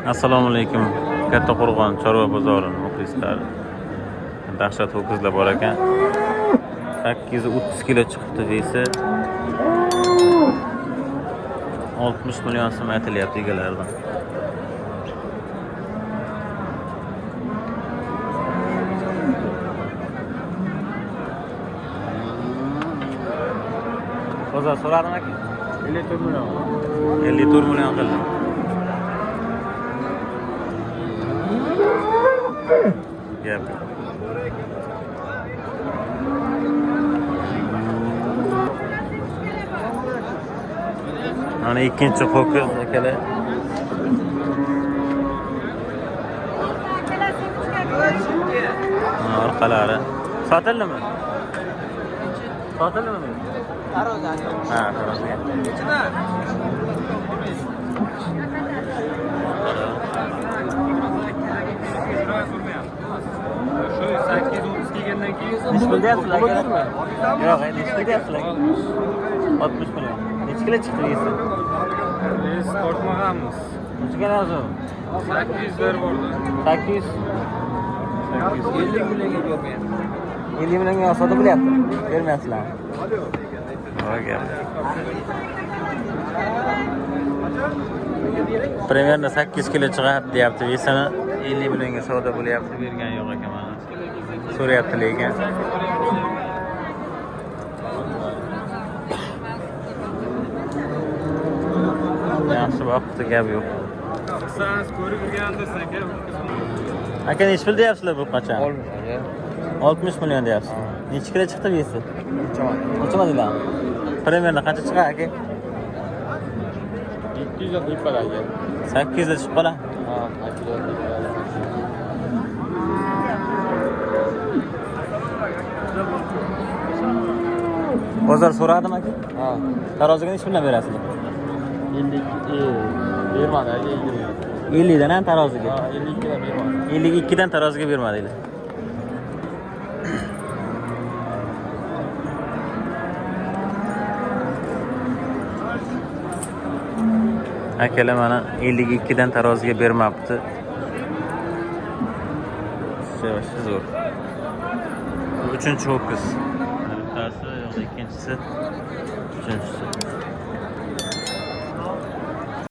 Assalomu alaykum. Kattaqo'rg'on chorva bozori muxlislari. Dahshat ho'kizlar bor ekan. 830 kilo chiqibdi vesi. 60 million so'm aytilyapti egalaridan. Bozor so'radim aka. 54 million. 54 million qildi. Gap. Ana ikkinchi ho'kiz akalar. Orqalari. Sotildimi? Sotildimi? Ha, taroziga. Shu 830 kelgandan keyin Nechta deyapsizlar aka? Yo'q, nechta deyapsizlar? 60 million. Necha kilo chiqdi vesi? biz tortmaganmiz. Necha lazım? 800 lar bordi. 800. 50 millionga bermayapti. 50 millionga sotib bo'lyapti. Bermayapsizlar. Oga. Примерно 8 kilo chiqadi deyapti. Vesini 50 millionga savdo bo'lyapti, bergan yo'q ekan mana. So'rayapti lekin. Yaxshi vaqtda gap yo'q. Siz ko'rib yurgandirsiz aka. Aka nech pul deyapsizlar bu qachon? 60 million deyapsiz. Necha kilo chiqdi vesi? Necha deylar? Примерно qancha chiqadi aka? 200 ga deb qoladi. 800 da chiqib qoladi. Ha, 800. Bozor so'radim aka. Ha, Taroziga nech puldan berasizlar? 52 bermadi aka, 50 dan ham taroziga. Ha, 52 dan bermadi. 52 dan taroziga bermadinglar. Akalar mana 52 dan taroziga bermabdi. Shu zo'r. Uchinchi ho'kiz. Bittasi yo'q, ikkinchisi. Uchinchisi.